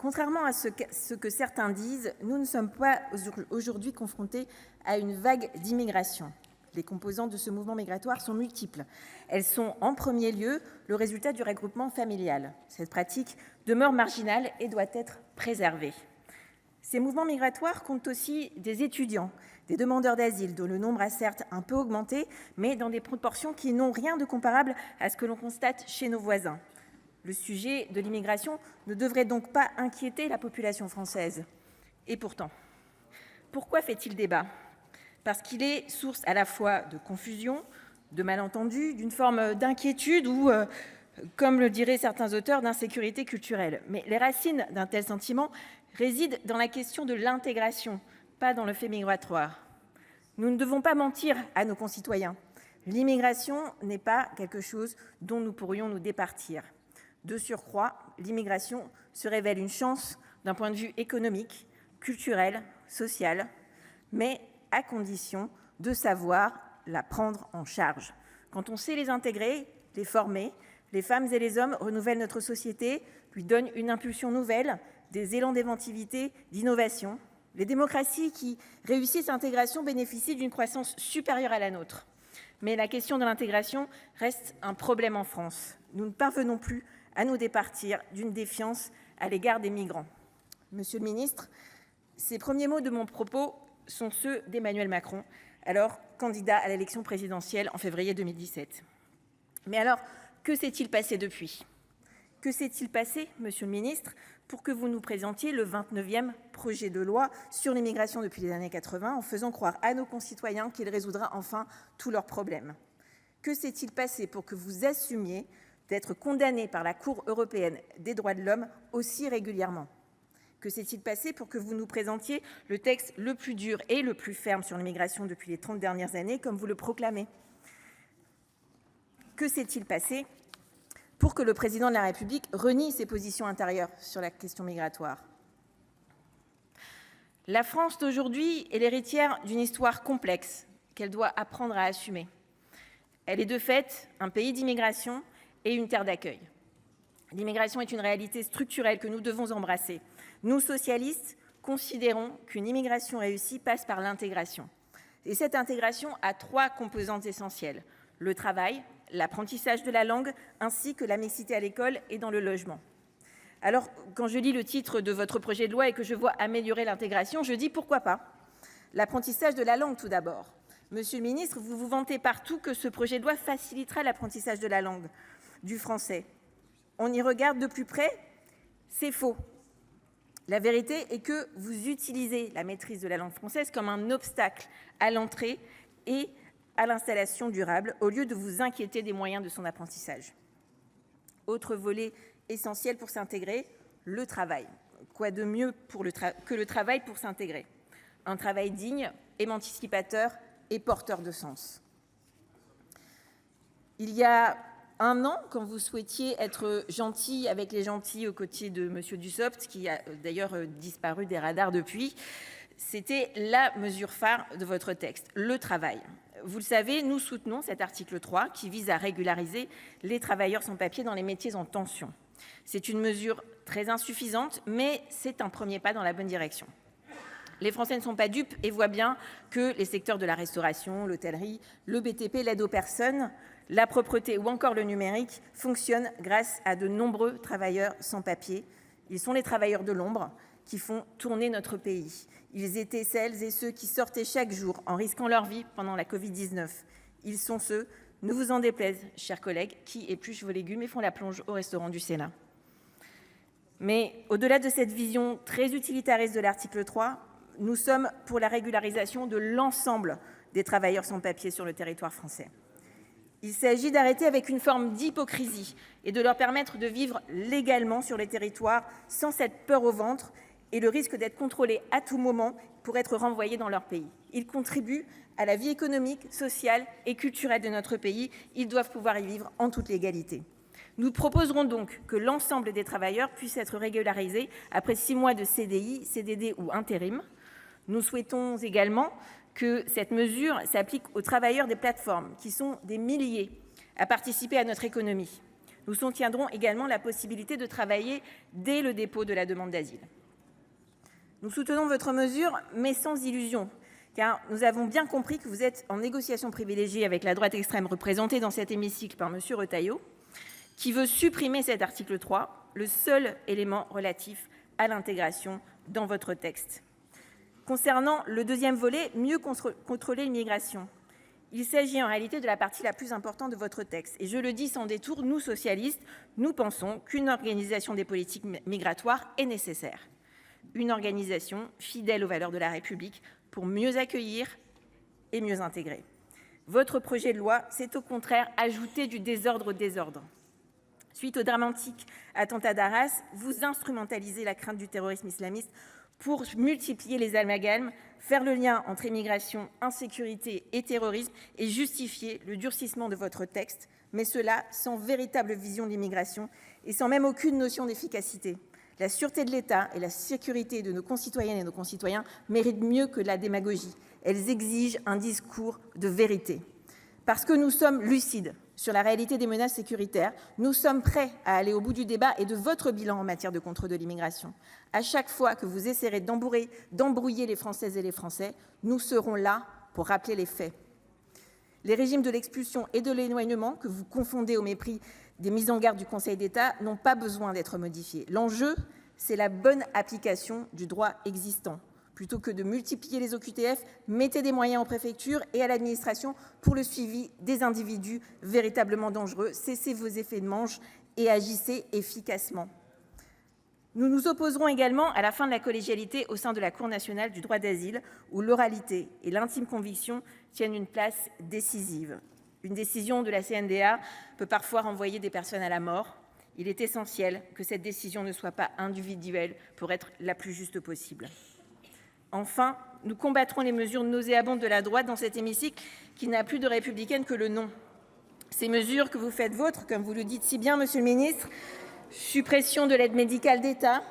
Contrairement à ce que certains disent, nous ne sommes pas aujourd'hui confrontés à une vague d'immigration. Les composantes de ce mouvement migratoire sont multiples. Elles sont en premier lieu le résultat du regroupement familial. Cette pratique demeure marginale et doit être préservée. Ces mouvements migratoires comptent aussi des étudiants, des demandeurs d'asile, dont le nombre a certes un peu augmenté, mais dans des proportions qui n'ont rien de comparable à ce que l'on constate chez nos voisins. Le sujet de l'immigration ne devrait donc pas inquiéter la population française. Et pourtant, pourquoi fait-il débat ? Parce qu'il est source à la fois de confusion, de malentendus, d'une forme d'inquiétude ou, comme le diraient certains auteurs, d'insécurité culturelle. Mais les racines d'un tel sentiment résident dans la question de l'intégration, pas dans le fait migratoire. Nous ne devons pas mentir à nos concitoyens. L'immigration n'est pas quelque chose dont nous pourrions nous départir. De surcroît, l'immigration se révèle une chance d'un point de vue économique, culturel, social, mais à condition de savoir la prendre en charge. Quand on sait les intégrer, les former, les femmes et les hommes renouvellent notre société, lui donnent une impulsion nouvelle, des élans d'inventivité, d'innovation. Les démocraties qui réussissent l'intégration bénéficient d'une croissance supérieure à la nôtre. Mais la question de l'intégration reste un problème en France. Nous ne parvenons plus à nous départir d'une défiance à l'égard des migrants. Monsieur le ministre, ces premiers mots de mon propos sont ceux d'Emmanuel Macron, alors candidat à l'élection présidentielle en février 2017. Mais alors, que s'est-il passé depuis ? Que s'est-il passé, monsieur le ministre, pour que vous nous présentiez le 29e projet de loi sur l'immigration depuis les années 80 en faisant croire à nos concitoyens qu'il résoudra enfin tous leurs problèmes ? Que s'est-il passé pour que vous assumiez d'être condamné par la Cour européenne des droits de l'homme aussi régulièrement ? Que s'est-il passé pour que vous nous présentiez le texte le plus dur et le plus ferme sur l'immigration depuis les 30 dernières années, comme vous le proclamez ? Que s'est-il passé pour que le président de la République renie ses positions intérieures sur la question migratoire ? La France d'aujourd'hui est l'héritière d'une histoire complexe qu'elle doit apprendre à assumer. Elle est de fait un pays d'immigration et une terre d'accueil. L'immigration est une réalité structurelle que nous devons embrasser. Nous, socialistes, considérons qu'une immigration réussie passe par l'intégration. Et cette intégration a 3 composantes essentielles : le travail, l'apprentissage de la langue, ainsi que la mixité à l'école et dans le logement. Alors, quand je lis le titre de votre projet de loi et que je vois améliorer l'intégration, je dis pourquoi pas ? L'apprentissage de la langue tout d'abord. Monsieur le ministre, vous vous vantez partout que ce projet de loi facilitera l'apprentissage de la langue du français. On y regarde de plus près, c'est faux. La vérité est que vous utilisez la maîtrise de la langue française comme un obstacle à l'entrée et à l'installation durable, au lieu de vous inquiéter des moyens de son apprentissage. Autre volet essentiel pour s'intégrer, le travail. Quoi de mieux que le travail pour s'intégrer ? Un travail digne, émancipateur et porteur de sens. Il y a un an, quand vous souhaitiez être gentil avec les gentils aux côtés de M. Dussopt, qui a d'ailleurs disparu des radars depuis, c'était la mesure phare de votre texte, le travail. Vous le savez, nous soutenons cet article 3 qui vise à régulariser les travailleurs sans papier dans les métiers en tension. C'est une mesure très insuffisante, mais c'est un premier pas dans la bonne direction. Les Français ne sont pas dupes et voient bien que les secteurs de la restauration, l'hôtellerie, le BTP, l'aide aux personnes, la propreté ou encore le numérique fonctionnent grâce à de nombreux travailleurs sans papier. Ils sont les travailleurs de l'ombre qui font tourner notre pays. Ils étaient celles et ceux qui sortaient chaque jour en risquant leur vie pendant la Covid-19. Ils sont ceux, ne vous en déplaise, chers collègues, qui épluchent vos légumes et font la plonge au restaurant du Sénat. Mais au-delà de cette vision très utilitariste de l'article 3, nous sommes pour la régularisation de l'ensemble des travailleurs sans papier sur le territoire français. Il s'agit d'arrêter avec une forme d'hypocrisie et de leur permettre de vivre légalement sur les territoires sans cette peur au ventre et le risque d'être contrôlés à tout moment pour être renvoyés dans leur pays. Ils contribuent à la vie économique, sociale et culturelle de notre pays. Ils doivent pouvoir y vivre en toute légalité. Nous proposerons donc que l'ensemble des travailleurs puissent être régularisés après 6 mois de CDI, CDD ou intérim. Nous souhaitons également que cette mesure s'applique aux travailleurs des plateformes, qui sont des milliers à participer à notre économie. Nous soutiendrons également la possibilité de travailler dès le dépôt de la demande d'asile. Nous soutenons votre mesure, mais sans illusion, car nous avons bien compris que vous êtes en négociation privilégiée avec la droite extrême représentée dans cet hémicycle par M. Retailleau, qui veut supprimer cet article 3, le seul élément relatif à l'intégration dans votre texte. Concernant le deuxième volet, mieux contrôler l'immigration, il s'agit en réalité de la partie la plus importante de votre texte. Et je le dis sans détour, nous, socialistes, nous pensons qu'une organisation des politiques migratoires est nécessaire. Une organisation fidèle aux valeurs de la République pour mieux accueillir et mieux intégrer. Votre projet de loi, c'est au contraire ajouter du désordre au désordre. Suite au dramatique attentat d'Arras, vous instrumentalisez la crainte du terrorisme islamiste pour multiplier les amalgames, faire le lien entre immigration, insécurité et terrorisme et justifier le durcissement de votre texte, mais cela sans véritable vision de l'immigration et sans même aucune notion d'efficacité. La sûreté de l'État et la sécurité de nos concitoyennes et nos concitoyens méritent mieux que la démagogie. Elles exigent un discours de vérité. Parce que nous sommes lucides sur la réalité des menaces sécuritaires, nous sommes prêts à aller au bout du débat et de votre bilan en matière de contrôle de l'immigration. À chaque fois que vous essaierez d'embrouiller les Françaises et les Français, nous serons là pour rappeler les faits. Les régimes de l'expulsion et de l'éloignement, que vous confondez au mépris des mises en garde du Conseil d'État, n'ont pas besoin d'être modifiés. L'enjeu, c'est la bonne application du droit existant. Plutôt que de multiplier les OQTF, mettez des moyens aux préfectures et à l'administration pour le suivi des individus véritablement dangereux. Cessez vos effets de manche et agissez efficacement. Nous nous opposerons également à la fin de la collégialité au sein de la Cour nationale du droit d'asile, où l'oralité et l'intime conviction tiennent une place décisive. Une décision de la CNDA peut parfois renvoyer des personnes à la mort. Il est essentiel que cette décision ne soit pas individuelle pour être la plus juste possible. Enfin, nous combattrons les mesures nauséabondes de la droite dans cet hémicycle qui n'a plus de républicaine que le nom. Ces mesures que vous faites vôtres, comme vous le dites si bien, Monsieur le Ministre, suppression de l'aide médicale d'État,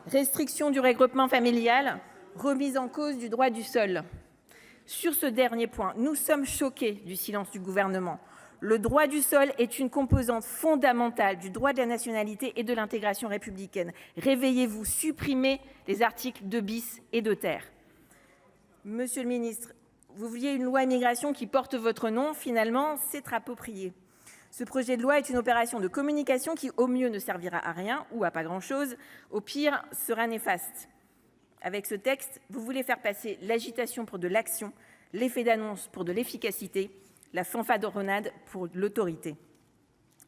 restriction du regroupement familial, remise en cause du droit du sol. Sur ce dernier point, nous sommes choqués du silence du gouvernement. Le droit du sol est une composante fondamentale du droit de la nationalité et de l'intégration républicaine. Réveillez-vous, supprimez les articles 2 bis et 2 ter. Monsieur le ministre, vous vouliez une loi immigration qui porte votre nom, finalement, c'est approprié. Ce projet de loi est une opération de communication qui, au mieux, ne servira à rien ou à pas grand-chose, au pire, sera néfaste. Avec ce texte, vous voulez faire passer l'agitation pour de l'action, l'effet d'annonce pour de l'efficacité, la fanfaronnade pour l'autorité.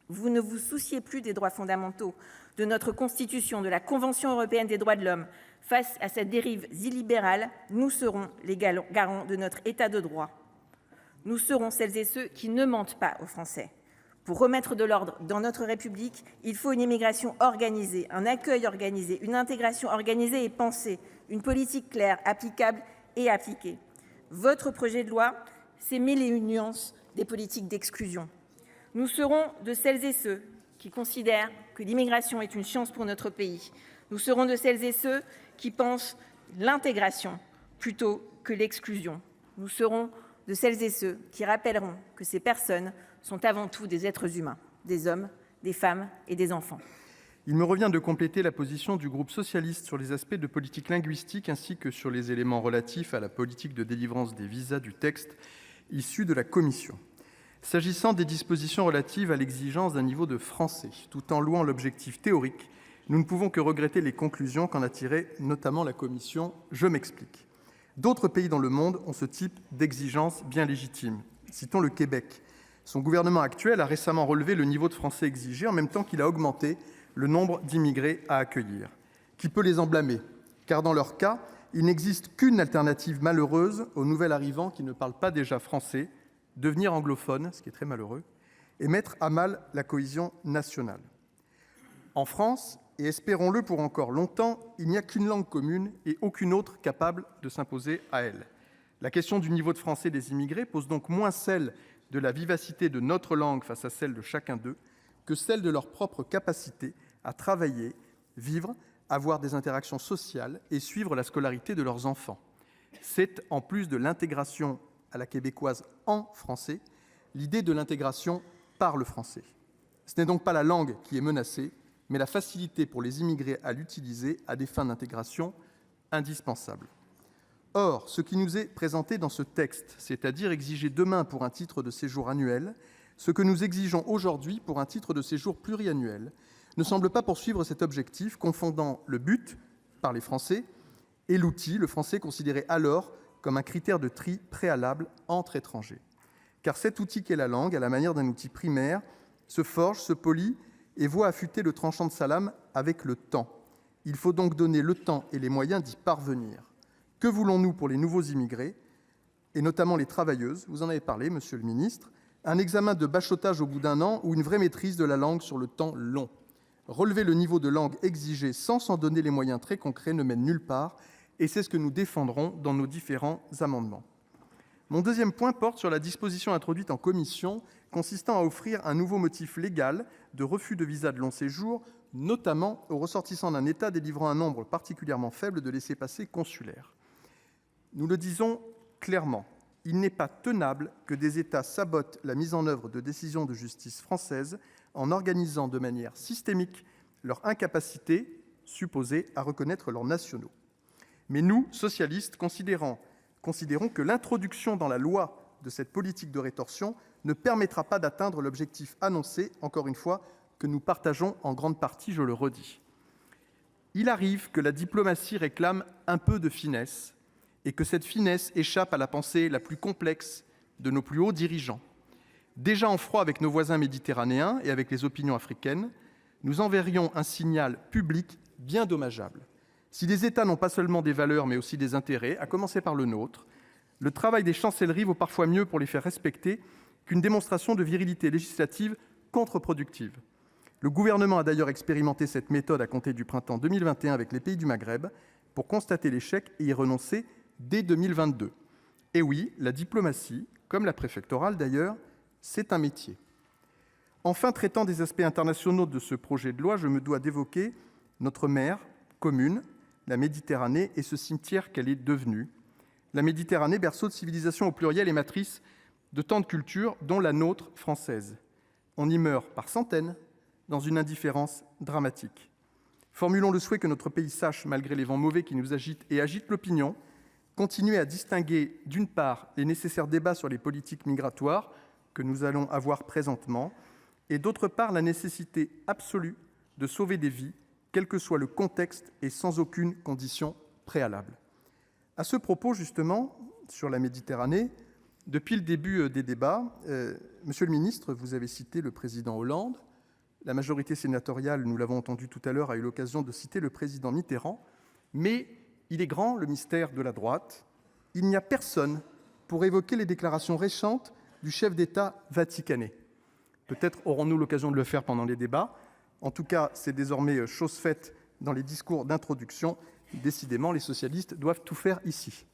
Vous ne vous souciez plus des droits fondamentaux, de notre Constitution, de la Convention européenne des droits de l'homme. Face à cette dérive illibérale, nous serons les garants de notre État de droit. Nous serons celles et ceux qui ne mentent pas aux Français. Pour remettre de l'ordre dans notre République, il faut une immigration organisée, un accueil organisé, une intégration organisée et pensée, une politique claire, applicable et appliquée. Votre projet de loi, c'est 1001 nuances des politiques d'exclusion. Nous serons de celles et ceux qui considèrent que l'immigration est une chance pour notre pays. Nous serons de celles et ceux qui pensent l'intégration plutôt que l'exclusion. Nous serons de celles et ceux qui rappelleront que ces personnes sont avant tout des êtres humains, des hommes, des femmes et des enfants. Il me revient de compléter la position du groupe socialiste sur les aspects de politique linguistique ainsi que sur les éléments relatifs à la politique de délivrance des visas du texte issu de la Commission. S'agissant des dispositions relatives à l'exigence d'un niveau de français, tout en louant l'objectif théorique, nous ne pouvons que regretter les conclusions qu'en a tirées notamment la Commission. Je m'explique. D'autres pays dans le monde ont ce type d'exigence bien légitime. Citons le Québec. Son gouvernement actuel a récemment relevé le niveau de français exigé en même temps qu'il a augmenté le nombre d'immigrés à accueillir. Qui peut les en blâmer ? Car dans leur cas, il n'existe qu'une alternative malheureuse aux nouvel arrivants qui ne parlent pas déjà français, devenir anglophone, ce qui est très malheureux, et mettre à mal la cohésion nationale. En France, et espérons-le pour encore longtemps, il n'y a qu'une langue commune et aucune autre capable de s'imposer à elle. La question du niveau de français des immigrés pose donc moins celle de la vivacité de notre langue face à celle de chacun d'eux que celle de leur propre capacité à travailler, vivre, avoir des interactions sociales et suivre la scolarité de leurs enfants. C'est, en plus de l'intégration à la québécoise en français, l'idée de l'intégration par le français. Ce n'est donc pas la langue qui est menacée, mais la facilité pour les immigrés à l'utiliser à des fins d'intégration indispensables. Or, ce qui nous est présenté dans ce texte, c'est-à-dire exiger demain pour un titre de séjour annuel ce que nous exigeons aujourd'hui pour un titre de séjour pluriannuel, ne semble pas poursuivre cet objectif, confondant le but, par les Français, et l'outil, le français considéré alors comme un critère de tri préalable entre étrangers. Car cet outil qu'est la langue, à la manière d'un outil primaire, se forge, se polit et voit affûter le tranchant de sa lame avec le temps. Il faut donc donner le temps et les moyens d'y parvenir. Que voulons-nous pour les nouveaux immigrés, et notamment les travailleuses? Vous en avez parlé, monsieur le ministre. Un examen de bachotage au bout d'un an ou une vraie maîtrise de la langue sur le temps long? Relever le niveau de langue exigé sans s'en donner les moyens très concrets ne mène nulle part, et c'est ce que nous défendrons dans nos différents amendements. Mon deuxième point porte sur la disposition introduite en commission consistant à offrir un nouveau motif légal de refus de visa de long séjour, notamment aux ressortissants d'un État délivrant un nombre particulièrement faible de laissez-passer consulaires. Nous le disons clairement, il n'est pas tenable que des États sabotent la mise en œuvre de décisions de justice françaises en organisant de manière systémique leur incapacité supposée à reconnaître leurs nationaux. Mais nous, socialistes, considérons que l'introduction dans la loi de cette politique de rétorsion ne permettra pas d'atteindre l'objectif annoncé, encore une fois, que nous partageons en grande partie, je le redis. Il arrive que la diplomatie réclame un peu de finesse et que cette finesse échappe à la pensée la plus complexe de nos plus hauts dirigeants. Déjà en froid avec nos voisins méditerranéens et avec les opinions africaines, nous enverrions un signal public bien dommageable. Si les États n'ont pas seulement des valeurs mais aussi des intérêts, à commencer par le nôtre, le travail des chancelleries vaut parfois mieux pour les faire respecter qu'une démonstration de virilité législative contre-productive. Le gouvernement a d'ailleurs expérimenté cette méthode à compter du printemps 2021 avec les pays du Maghreb pour constater l'échec et y renoncer dès 2022. Et oui, la diplomatie, comme la préfectorale d'ailleurs, c'est un métier. Enfin, traitant des aspects internationaux de ce projet de loi, je me dois d'évoquer notre mer commune, la Méditerranée, et ce cimetière qu'elle est devenue. La Méditerranée, berceau de civilisation au pluriel et matrice de tant de cultures, dont la nôtre française. On y meurt par centaines, dans une indifférence dramatique. Formulons le souhait que notre pays sache, malgré les vents mauvais qui nous agitent et agitent l'opinion, continuer à distinguer, d'une part, les nécessaires débats sur les politiques migratoires que nous allons avoir présentement, et d'autre part, la nécessité absolue de sauver des vies, quel que soit le contexte et sans aucune condition préalable. À ce propos, justement, sur la Méditerranée, depuis le début des débats, monsieur le ministre, vous avez cité le président Hollande. La majorité sénatoriale, nous l'avons entendu tout à l'heure, a eu l'occasion de citer le président Mitterrand. Mais il est grand, le mystère de la droite. Il n'y a personne pour évoquer les déclarations récentes du chef d'État vaticanais. Peut-être aurons-nous l'occasion de le faire pendant les débats. En tout cas, c'est désormais chose faite dans les discours d'introduction. Décidément, les socialistes doivent tout faire ici.